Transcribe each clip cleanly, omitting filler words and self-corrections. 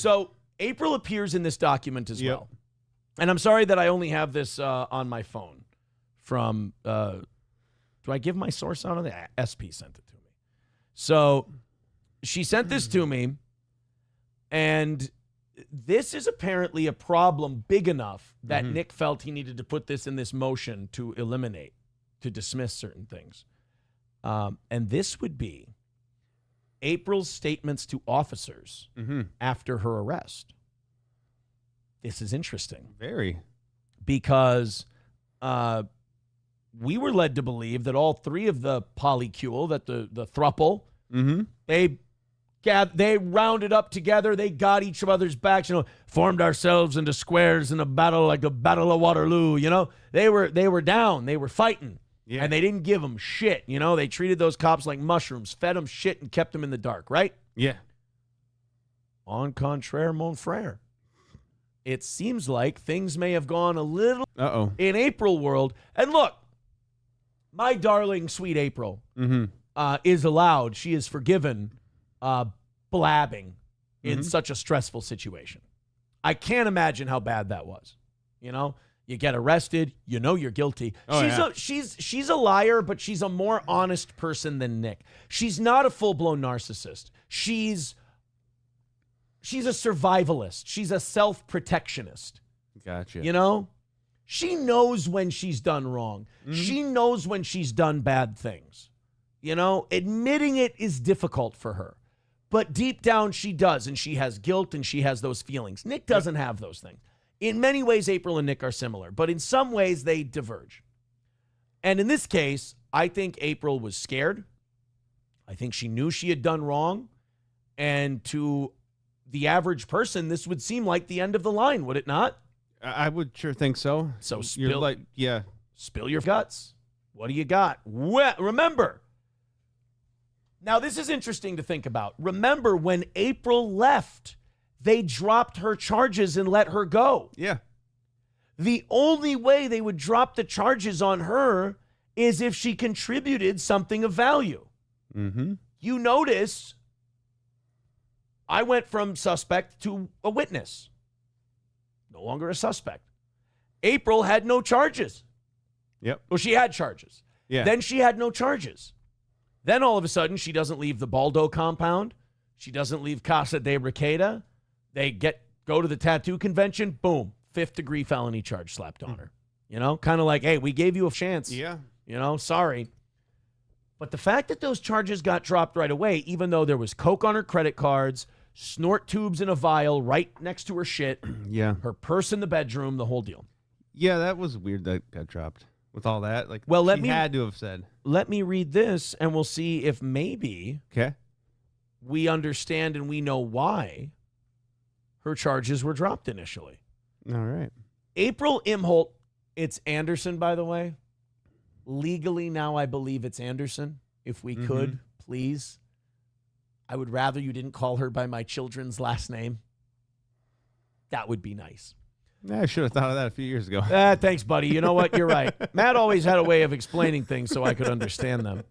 So April appears in this document as well. And I'm sorry that I only have this on my phone from, do I give my source out on the SP sent it to me. So she sent this to me, and this is apparently a problem big enough that Nick felt he needed to put this in this motion to eliminate, to dismiss certain things. And this would be April's statements to officers after her arrest. This is interesting. Very. Because we were led to believe that all three of the polycule, that the thruple, they rounded up together. They got each other's backs, formed ourselves into squares in a battle like the Battle of Waterloo. They were down. They were fighting. Yeah. And they didn't give them shit. They treated those cops like mushrooms, fed them shit, and kept them in the dark, right? Yeah. En contraire, mon frère. It seems like things may have gone a little in April world. And look, my darling, sweet April is allowed. She is forgiven blabbing in such a stressful situation. I can't imagine how bad that was. You get arrested, you're guilty. She's a liar, but she's a more honest person than Nick. She's not a full-blown narcissist. She's a survivalist. She's a self-protectionist. Gotcha. She knows when she's done wrong. She knows when she's done bad things. Admitting it is difficult for her. But deep down, she does, and she has guilt, and she has those feelings. Nick doesn't have those things. In many ways, April and Nick are similar, but in some ways, they diverge. And in this case, I think April was scared. I think she knew she had done wrong. And to the average person, this would seem like the end of the line, would it not? I would sure think so. So spill your guts. What do you got? Well, remember, now this is interesting to think about. Remember, when April left, they dropped her charges and let her go. Yeah. The only way they would drop the charges on her is if she contributed something of value. You notice I went from suspect to a witness. No longer a suspect. April had no charges. Yep. Well, she had charges. Yeah. Then she had no charges. Then all of a sudden, she doesn't leave the Baldo compound. She doesn't leave Casa de Requeta. They go to the tattoo convention. Boom. 5th-degree felony charge slapped on her. Kind of like, hey, we gave you a chance. Yeah. Sorry. But the fact that those charges got dropped right away, even though there was coke on her credit cards, snort tubes in a vial right next to her shit, her purse in the bedroom, the whole deal. Yeah, that was weird that got dropped with all that. She had to have said. Let me read this, and we'll see if maybe we understand and we know why her charges were dropped initially. All right. April Imholt, it's Anderson, by the way. Legally now, I believe it's Anderson. If we could, please. I would rather you didn't call her by my children's last name. That would be nice. I should have thought of that a few years ago. Thanks, buddy. You know what? You're right. Matt always had a way of explaining things so I could understand them.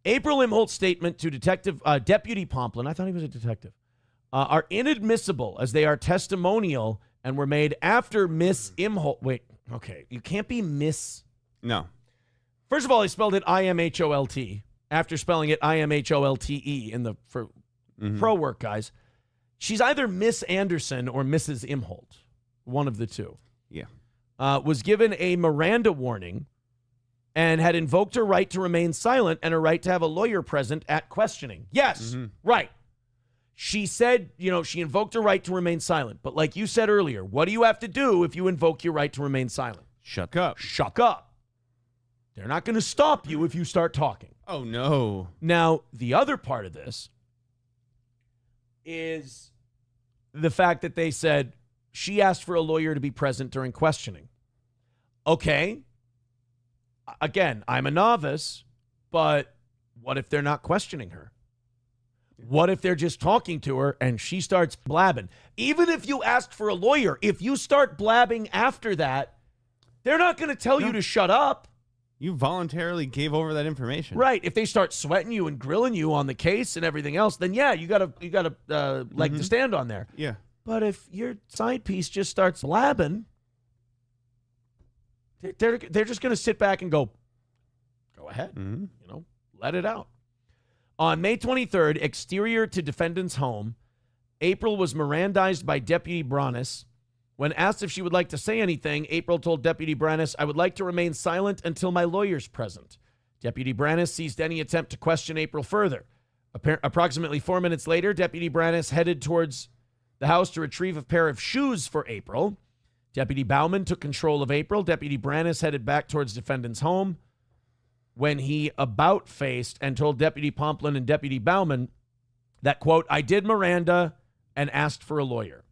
April Imholt's statement to Deputy Pomplin, I thought he was a detective, are inadmissible as they are testimonial and were made after Miss Imholt. Wait, okay. You can't be Miss. No. First of all, he spelled it I-M-H-O-L-T after spelling it I-M-H-O-L-T-E for pro work guys. She's either Miss Anderson or Mrs. Imholt. One of the two. Yeah. Was given a Miranda warning and had invoked her right to remain silent and her right to have a lawyer present at questioning. Yes, right. She said, she invoked her right to remain silent. But like you said earlier, what do you have to do if you invoke your right to remain silent? Shut up. Shut up. They're not going to stop you if you start talking. Oh, no. Now, the other part of this is the fact that they said she asked for a lawyer to be present during questioning. Okay. Again, I'm a novice, but what if they're not questioning her? What if they're just talking to her and she starts blabbing? Even if you asked for a lawyer, if you start blabbing after that, they're not going to tell you to shut up. You voluntarily gave over that information. Right. If they start sweating you and grilling you on the case and everything else, then yeah, you gotta leg to stand on there. Yeah. But if your side piece just starts blabbing, they're just gonna sit back and go ahead. Let it out. On May 23rd, exterior to defendant's home, April was Mirandized by Deputy Branis. When asked if she would like to say anything, April told Deputy Branis, "I would like to remain silent until my lawyer's present." Deputy Branis ceased any attempt to question April further. Approximately 4 minutes later, Deputy Branis headed towards the house to retrieve a pair of shoes for April. Deputy Bauman took control of April. Deputy Branis headed back towards defendant's home when he about-faced and told Deputy Pomplin and Deputy Bauman that, quote, "I did Miranda and asked for a lawyer."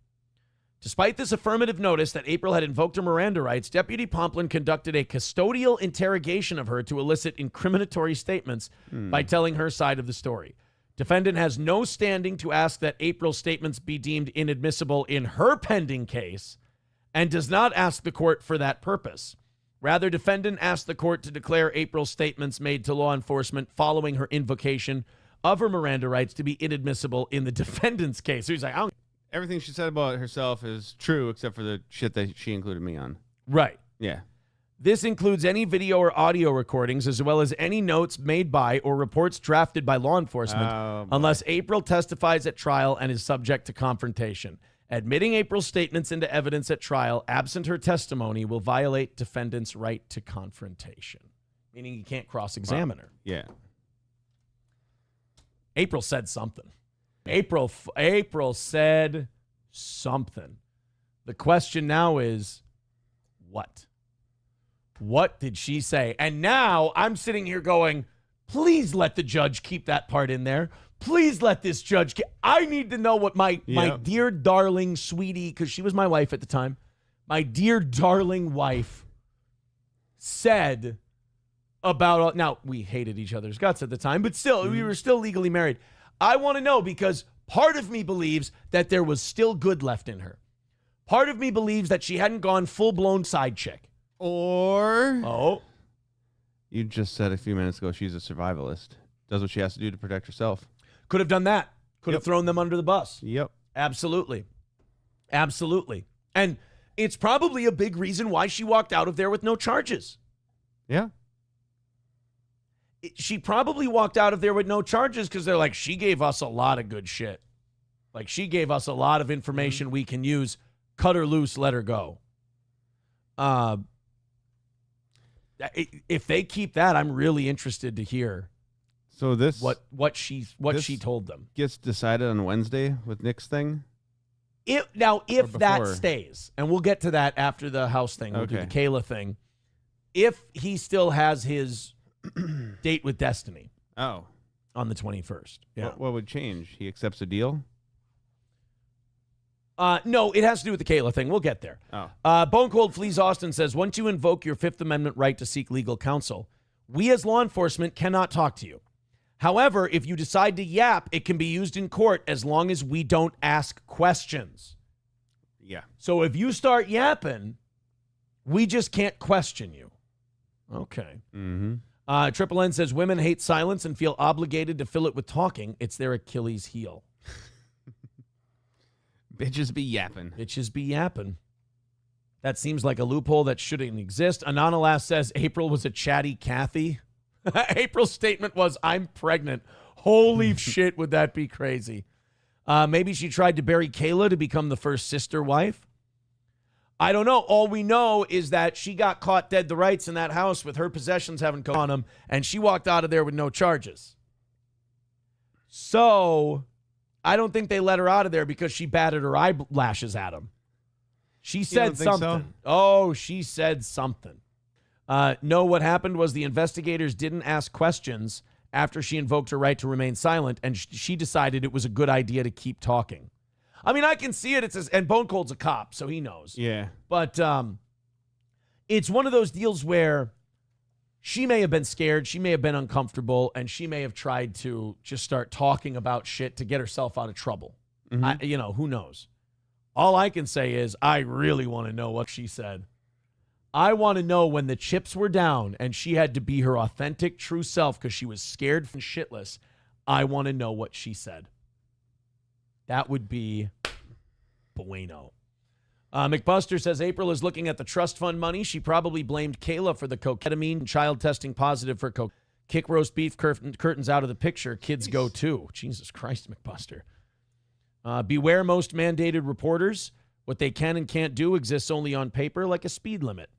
Despite this affirmative notice that April had invoked her Miranda rights, Deputy Pomplin conducted a custodial interrogation of her to elicit incriminatory statements by telling her side of the story. Defendant has no standing to ask that April's statements be deemed inadmissible in her pending case and does not ask the court for that purpose. Rather, defendant asked the court to declare April's statements made to law enforcement following her invocation of her Miranda rights to be inadmissible in the defendant's case. So he's like, everything she said about herself is true except for the shit that she included me on. Right. Yeah. This includes any video or audio recordings as well as any notes made by or reports drafted by law enforcement unless April testifies at trial and is subject to confrontation. Admitting April's statements into evidence at trial, absent her testimony, will violate defendant's right to confrontation, meaning you can't cross-examine her. Yeah. April said something. April said something. The question now is, what? What did she say? And now I'm sitting here going, please let the judge keep that part in there. Please let this judge I need to know what my dear darling sweetie, because she was my wife at the time, my dear darling wife said about, now we hated each other's guts at the time, but still, we were still legally married. I want to know because part of me believes that there was still good left in her. Part of me believes that she hadn't gone full-blown side chick. Or you just said a few minutes ago she's a survivalist. Does what she has to do to protect herself. Could have done that. Could have thrown them under the bus. Yep. Absolutely. Absolutely. And it's probably a big reason why she walked out of there with no charges. Yeah. She probably walked out of there with no charges because they're like, she gave us a lot of good shit. Like, she gave us a lot of information we can use. Cut her loose, let her go. If they keep that, I'm really interested to hear. So this what she told them gets decided on Wednesday with Nick's thing. If that stays, and we'll get to that after the House thing, we'll do the Kayla thing. If he still has his date with Destiny, on the 21st, what would change? He accepts a deal. No, it has to do with the Kayla thing. We'll get there. Bone Cold Fleas Austin says, once you invoke your Fifth Amendment right to seek legal counsel, we as law enforcement cannot talk to you. However, if you decide to yap, it can be used in court as long as we don't ask questions. Yeah. So if you start yapping, we just can't question you. Okay. Mm-hmm. Triple N says, women hate silence and feel obligated to fill it with talking. It's their Achilles heel. Bitches be yapping. Bitches be yapping. That seems like a loophole that shouldn't exist. Anonymous says April was a chatty Kathy. April's statement was, I'm pregnant. Holy shit, would that be crazy? Maybe she tried to bury Kayla to become the first sister wife. I don't know. All we know is that she got caught dead to rights in that house with her possessions having come on them, and she walked out of there with no charges. So I don't think they let her out of there because she batted her eyelashes at him. She said something. So? Oh, she said something. No, what happened was the investigators didn't ask questions after she invoked her right to remain silent, and she decided it was a good idea to keep talking. I mean, I can see it. And Bone Cold's a cop, so he knows. Yeah. But it's one of those deals where she may have been scared, she may have been uncomfortable, and she may have tried to just start talking about shit to get herself out of trouble. Mm-hmm. Who knows? All I can say is I really want to know what she said. I want to know when the chips were down and she had to be her authentic, true self because she was scared and shitless. I want to know what she said. That would be bueno. McBuster says April is looking at the trust fund money. She probably blamed Kayla for the ketamine and child testing positive for coke. Kick roast beef curtains out of the picture. Kids go too. Jesus Christ, McBuster. Beware most mandated reporters. What they can and can't do exists only on paper, like a speed limit.